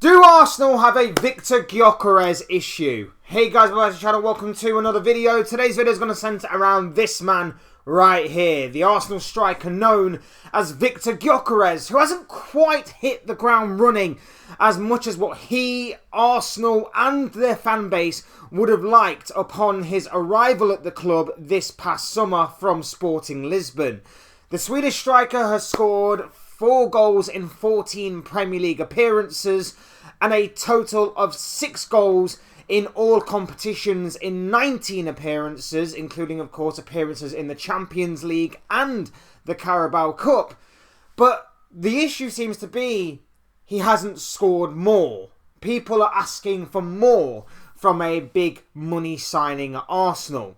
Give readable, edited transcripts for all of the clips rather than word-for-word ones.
Do Arsenal have a Viktor Gyokeres issue? Hey guys, welcome to the channel. Welcome to another video. Today's video is going to centre around this man right here. The Arsenal striker known as Viktor Gyokeres, who hasn't quite hit the ground running as much as what he, Arsenal and their fan base would have liked upon his arrival at the club this past summer from Sporting Lisbon. The Swedish striker has scored 4 goals in 14 Premier League appearances and a total of 6 goals in all competitions in 19 appearances, including, of course, appearances in the Champions League and the Carabao Cup. But the issue seems to be he hasn't scored more. People are asking for more from a big money signing at Arsenal.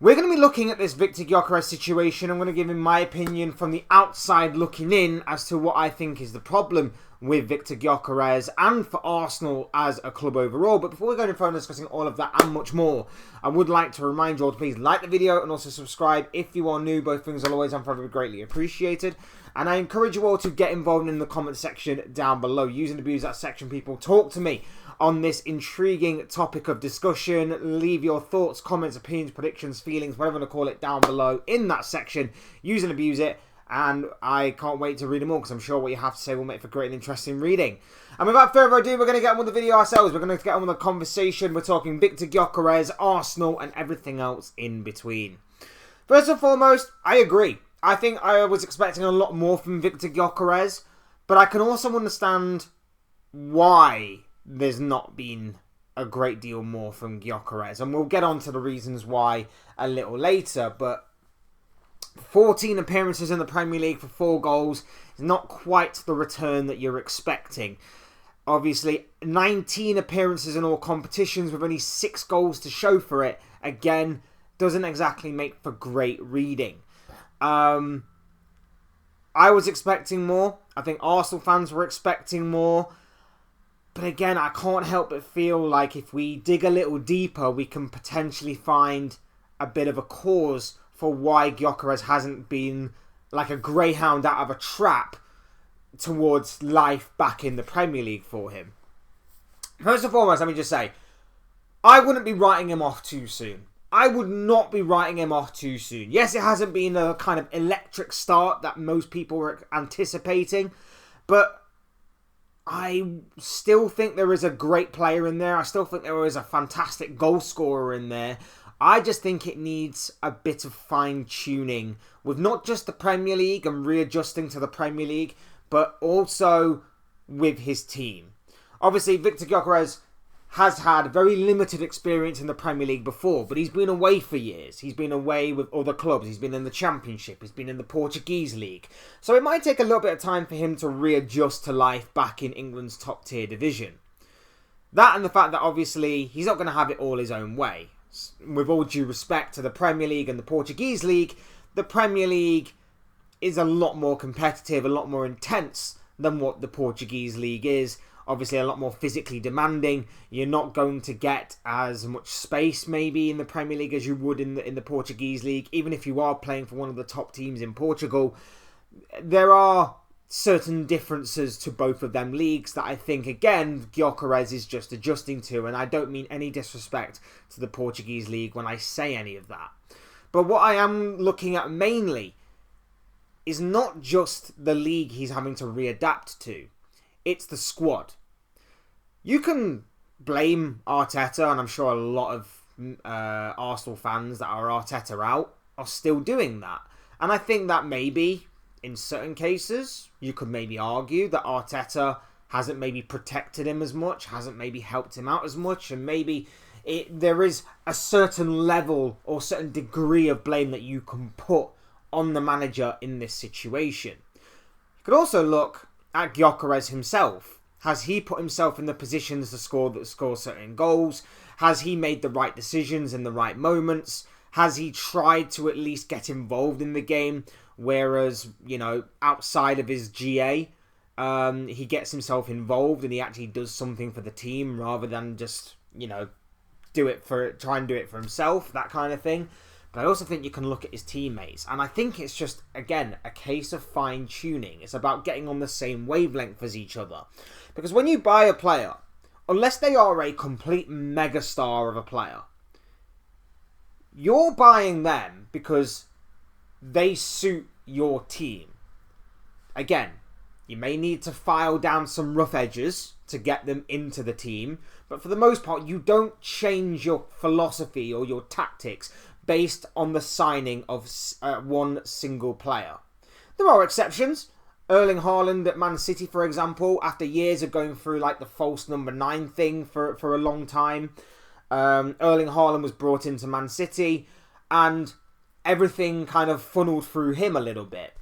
We're going to be looking at this Viktor Gyokeres situation. I'm going to give him my opinion from the outside looking in as to what I think is the problem with Viktor Gyokeres and for Arsenal as a club overall. But before we go any further discussing all of that and much more, I would like to remind you all to please like the video and also subscribe if you are new. Both things are always and forever greatly appreciated. And I encourage you all to get involved in the comment section down below. Use and abuse that section, people. Talk to me on this intriguing topic of discussion. Leave your thoughts, comments, opinions, predictions, feelings, whatever you want to call it, down below in that section. Use and abuse it. And I can't wait to read them all because I'm sure what you have to say will make for great and interesting reading. And without further ado, we're going to get on with the video ourselves. We're going to get on with the conversation. We're talking Viktor Gyokeres, Arsenal, and everything else in between. First and foremost, I agree. I think I was expecting a lot more from Viktor Gyokeres, but I can also understand why there's not been a great deal more from Gyokeres. And we'll get on to the reasons why a little later, but 14 appearances in the Premier League for 4 goals is not quite the return that you're expecting. Obviously, 19 appearances in all competitions with only 6 goals to show for it, again, doesn't exactly make for great reading. I was expecting more. I think Arsenal fans were expecting more. But again, I can't help but feel like if we dig a little deeper, we can potentially find a bit of a cause for why Gyokeres hasn't been like a greyhound out of a trap towards life back in the Premier League for him. First and foremost, let me just say, I wouldn't be writing him off too soon. I would not be writing him off too soon. Yes, it hasn't been a kind of electric start that most people were anticipating, but I still think there is a great player in there. I still think there is a fantastic goal scorer in there. I just think it needs a bit of fine-tuning with not just the Premier League and readjusting to the Premier League, but also with his team. Obviously, Viktor Gyokeres has had very limited experience in the Premier League before, but he's been away for years. He's been away with other clubs. He's been in the Championship. He's been in the Portuguese League. So it might take a little bit of time for him to readjust to life back in England's top-tier division. That and the fact that obviously he's not going to have it all his own way. With all due respect to the Premier League and the Portuguese League, the Premier League is a lot more competitive, a lot more intense than what the Portuguese League is. Obviously a lot more physically demanding. You're not going to get as much space maybe in the Premier League as you would in the Portuguese League. Even if you are playing for one of the top teams in Portugal, there are certain differences to both of them leagues that I think, again, Gyokeres is just adjusting to. And I don't mean any disrespect to the Portuguese League when I say any of that. But what I am looking at mainly is not just the league he's having to readapt to. It's the squad. You can blame Arteta, and I'm sure a lot of Arsenal fans that are Arteta out are still doing that. And I think that maybe, in certain cases, you could maybe argue that Arteta hasn't maybe protected him as much, hasn't maybe helped him out as much, and maybe there is a certain level or certain degree of blame that you can put on the manager in this situation. You could also look at Gyokeres himself. Has he put himself in the positions to score certain goals? Has he made the right decisions in the right moments? Has he tried to at least get involved in the game? Whereas, you know, outside of his GA, he gets himself involved and he actually does something for the team rather than just, you know, try and do it for himself, that kind of thing. But I also think you can look at his teammates. And I think it's just, again, a case of fine-tuning. It's about getting on the same wavelength as each other. Because when you buy a player, unless they are a complete megastar of a player, you're buying them because they suit your team. Again, you may need to file down some rough edges to get them into the team, but for the most part, you don't change your philosophy or your tactics based on the signing of one single player. There are exceptions. Erling Haaland at Man City, for example, after years of going through like the false number 9 thing for a long time, Erling Haaland was brought into Man City and everything kind of funneled through him a little bit.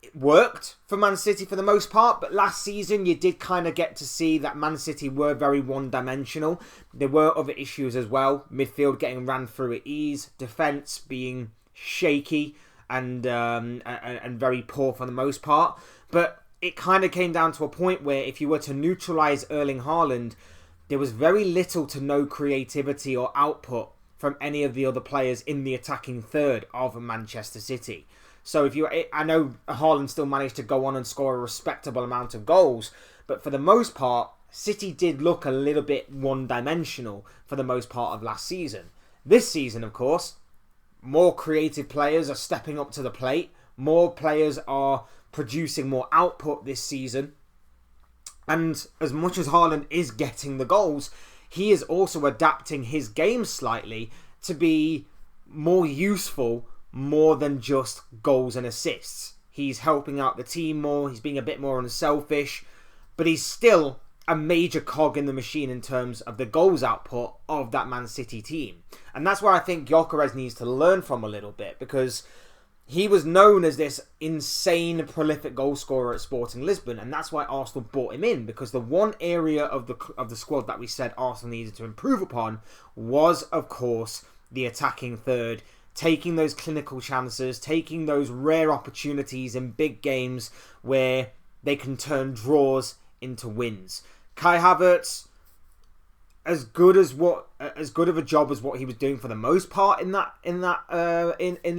It worked for Man City for the most part, but last season you did kind of get to see that Man City were very one-dimensional. There were other issues as well. Midfield getting ran through at ease, defence being shaky and very poor for the most part. But it kind of came down to a point where if you were to neutralise Erling Haaland, there was very little to no creativity or output from any of the other players in the attacking third of Manchester City. So I know Haaland still managed to go on and score a respectable amount of goals, but for the most part, City did look a little bit one-dimensional for the most part of last season. This season, of course, more creative players are stepping up to the plate. More players are producing more output this season. And as much as Haaland is getting the goals, he is also adapting his game slightly to be more useful more than just goals and assists. He's helping out the team more, he's being a bit more unselfish, but he's still a major cog in the machine in terms of the goals output of that Man City team. And that's where I think Gyokeres needs to learn from a little bit, because he was known as this insane prolific goal scorer at Sporting Lisbon, and that's why Arsenal bought him in, because the one area of the squad that we said Arsenal needed to improve upon was, of course, the attacking third, taking those clinical chances, taking those rare opportunities in big games where they can turn draws into wins. Kai Havertz, as good of a job as what he was doing for the most part in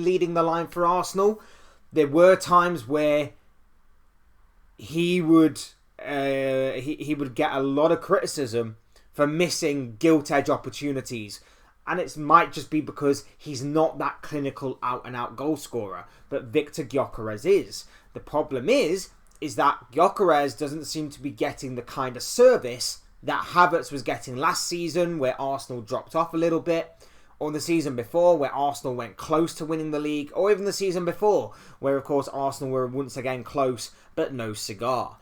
leading the line for Arsenal, there were times where he would get a lot of criticism for missing gilt-edge opportunities. And it might just be because he's not that clinical out-and-out goal scorer. But Viktor Gyokeres is. The problem is that Gyokeres doesn't seem to be getting the kind of service that Havertz was getting last season, where Arsenal dropped off a little bit, or the season before, where Arsenal went close to winning the league, or even the season before, where, of course, Arsenal were once again close, but no cigar.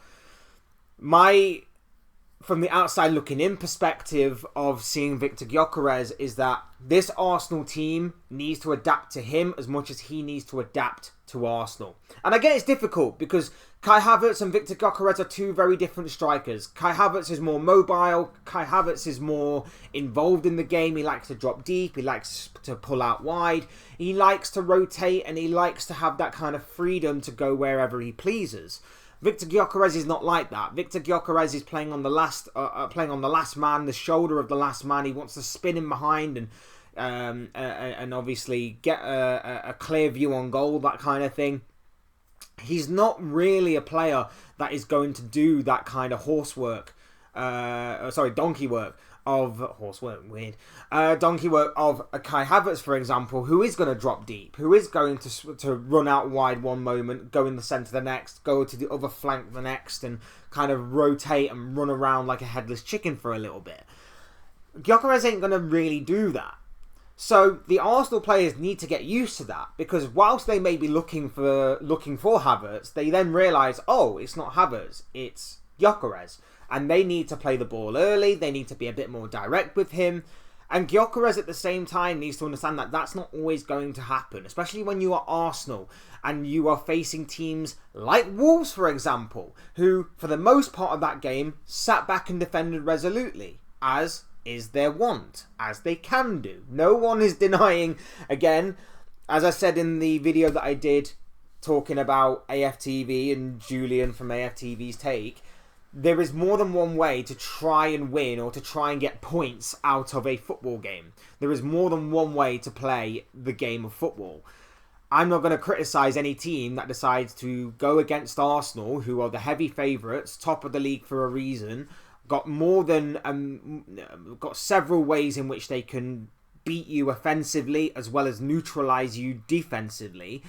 From the outside looking in perspective of seeing Viktor Gyokeres is that this Arsenal team needs to adapt to him as much as he needs to adapt to Arsenal. And again, it's difficult because Kai Havertz and Viktor Gyokeres are two very different strikers. Kai Havertz is more mobile. Kai Havertz is more involved in the game. He likes to drop deep. He likes to pull out wide. He likes to rotate, and he likes to have that kind of freedom to go wherever he pleases. Viktor Gyokeres is not like that. Viktor Gyokeres is playing on the last man, the shoulder of the last man. He wants to spin him behind and obviously get a clear view on goal, that kind of thing. He's not really a player that is going to do that kind of donkey work of a Kai Havertz, for example, who is going to drop deep, who is going to run out wide one moment, go in the centre the next, go to the other flank the next, and kind of rotate and run around like a headless chicken for a little bit. Gyokeres ain't going to really do that. So the Arsenal players need to get used to that, because whilst they may be looking for Havertz, they then realise, oh, it's not Havertz, it's Gyokeres. And they need to play the ball early. They need to be a bit more direct with him. And Gyokeres at the same time needs to understand that that's not always going to happen, especially when you are Arsenal and you are facing teams like Wolves, for example, who, for the most part of that game, sat back and defended resolutely, as is their wont, as they can do. No one is denying, again, as I said in the video that I did talking about AFTV and Julian from AFTV's take, there is more than one way to try and win or to try and get points out of a football game. There is more than one way to play the game of football. I'm not going to criticise any team that decides to go against Arsenal, who are the heavy favourites, top of the league for a reason, got several ways in which they can beat you offensively as well as neutralise you defensively,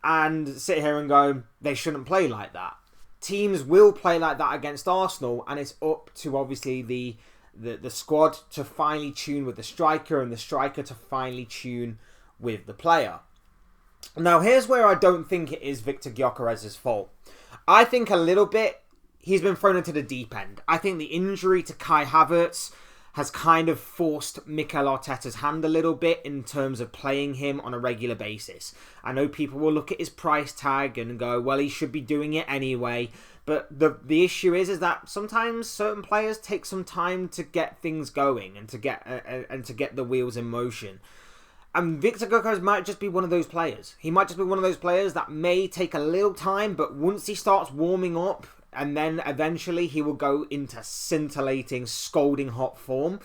and sit here and go, they shouldn't play like that. Teams will play like that against Arsenal, and it's up to obviously the squad to finally tune with the striker and the striker to finally tune with the player. Now, here's where I don't think it is Viktor Gyokeres' fault. I think a little bit he's been thrown into the deep end. I think the injury to Kai Havertz has kind of forced Mikel Arteta's hand a little bit in terms of playing him on a regular basis. I know people will look at his price tag and go, well, he should be doing it anyway. But the issue is that sometimes certain players take some time to get things going and to get the wheels in motion. And Viktor Gyokeres might just be one of those players. He might just be one of those players that may take a little time, but once he starts warming up, and then eventually he will go into scintillating, scalding hot form,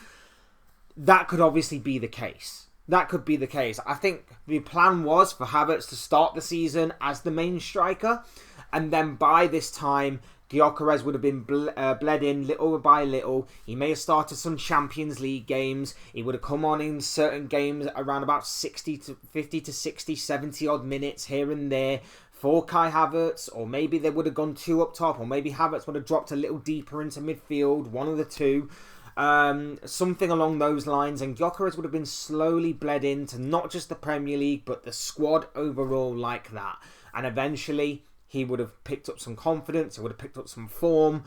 that could obviously be the case. That could be the case. I think the plan was for Havertz to start the season as the main striker, and then by this time, Gyokeres would have been bled in little by little. He may have started some Champions League games. He would have come on in certain games around about 50 to 60, 70 odd minutes here and there for Kai Havertz, or maybe they would have gone two up top, or maybe Havertz would have dropped a little deeper into midfield, one of the two. Something along those lines, and Gyokeres would have been slowly bled into not just the Premier League, but the squad overall like that. And eventually he would have picked up some confidence, he would have picked up some form,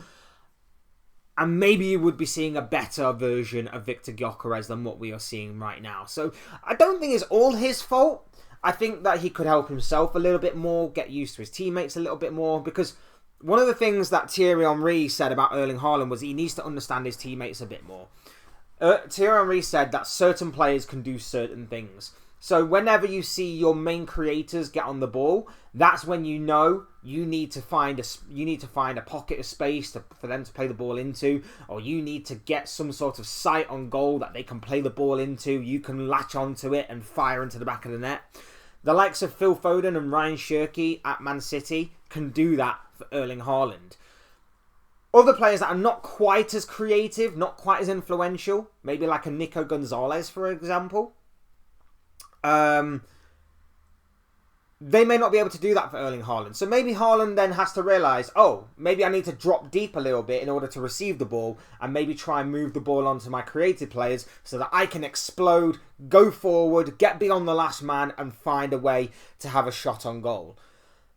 and maybe you would be seeing a better version of Viktor Gyokeres than what we are seeing right now. So I don't think it's all his fault. I think that he could help himself a little bit more, get used to his teammates a little bit more, because one of the things that Thierry Henry said about Erling Haaland was he needs to understand his teammates a bit more. Thierry Henry said that certain players can do certain things. So whenever you see your main creators get on the ball, that's when you know you need to find a pocket of space for them to play the ball into, or you need to get some sort of sight on goal that they can play the ball into. You can latch onto it and fire into the back of the net. The likes of Phil Foden and Ryan Cherki at Man City can do that for Erling Haaland. Other players that are not quite as creative, not quite as influential, maybe like a Nico Gonzalez, for example, they may not be able to do that for Erling Haaland. So maybe Haaland then has to realise, oh, maybe I need to drop deep a little bit in order to receive the ball, and maybe try and move the ball onto my creative players so that I can explode, go forward, get beyond the last man, and find a way to have a shot on goal.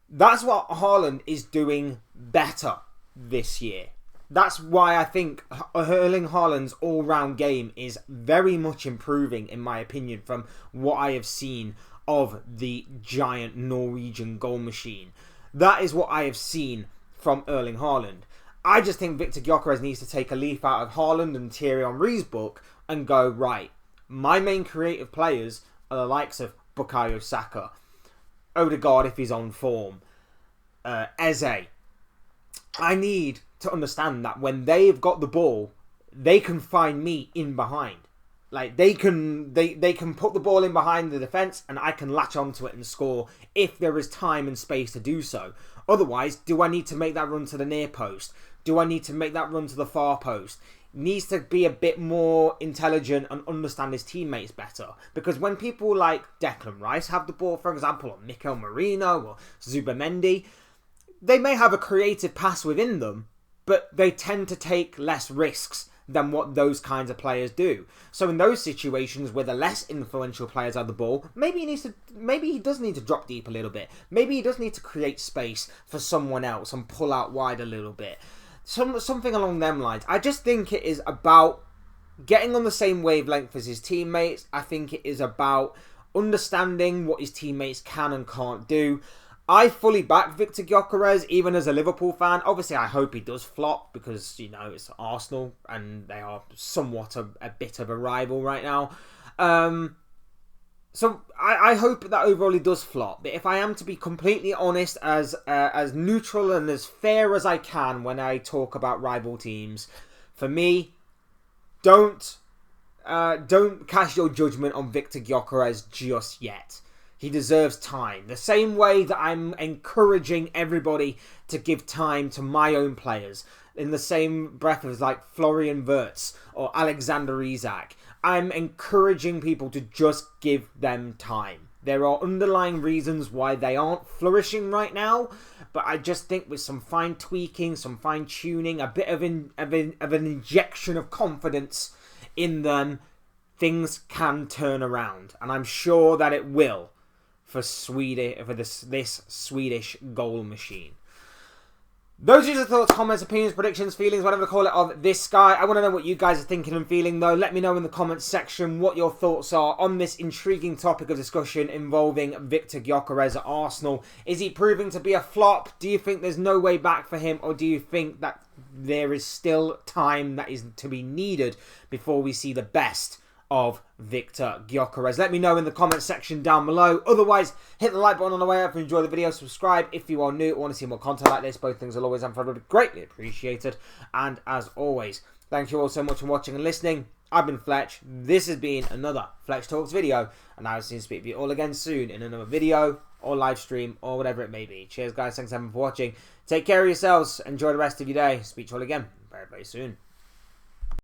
That's what Haaland is doing better this year. That's why I think Erling Haaland's all-round game is very much improving, in my opinion, from what I have seen of the giant Norwegian goal machine. That is what I have seen from Erling Haaland. I just think Viktor Gyokeres needs to take a leaf out of Haaland and Thierry Henry's book and go, right, my main creative players are the likes of Bukayo Saka, Odegaard if he's on form, Eze. I need to understand that when they've got the ball, they can find me in behind. Like they can put the ball in behind the defence, and I can latch onto it and score if there is time and space to do so. Otherwise, do I need to make that run to the near post? Do I need to make that run to the far post? Needs to be a bit more intelligent and understand his teammates better. Because when people like Declan Rice have the ball, for example, or Mikel Merino or Zubamendi, they may have a creative pass within them, but they tend to take less risks than what those kinds of players do. So in those situations where the less influential players have the ball, maybe he does need to drop deep a little bit. Maybe he does need to create space for someone else and pull out wide a little bit. Something along them lines. I just think it is about getting on the same wavelength as his teammates. I think it is about understanding what his teammates can and can't do. I fully back Viktor Gyokeres, even as a Liverpool fan. Obviously, I hope he does flop because, you know, it's Arsenal and they are somewhat a bit of a rival right now. So I hope that overall he does flop. But if I am to be completely honest, as neutral and as fair as I can when I talk about rival teams, for me, don't cast your judgment on Viktor Gyokeres just yet. He deserves time. The same way that I'm encouraging everybody to give time to my own players. In the same breath as like Florian Wirtz or Alexander Isak. I'm encouraging people to just give them time. There are underlying reasons why they aren't flourishing right now. But I just think with some fine tweaking, some fine tuning, a bit of an injection of confidence in them, things can turn around. And I'm sure that it will for this Swedish goal machine. Those are your thoughts, comments, opinions, predictions, feelings, whatever you call it, of this guy. I want to know what you guys are thinking and feeling, though. Let me know in the comments section what your thoughts are on this intriguing topic of discussion involving Viktor Gyokeres at Arsenal. Is he proving to be a flop? Do you think there's no way back for him? Or do you think that there is still time that is to be needed before we see the best of Viktor Gyokeres? Let me know in the comment section down below. Otherwise, hit the like button on the way up if you enjoy the video. Subscribe if you are new or want to see more content like this. Both things will always and forever be greatly appreciated. And as always, thank you all so much for watching and listening. I've been Fletch. This has been another Fletch Talks video. And I will see you speak to you all again soon in another video or live stream or whatever it may be. Cheers, guys. Thanks everyone for watching. Take care of yourselves. Enjoy the rest of your day. Speak to you all again very, very soon.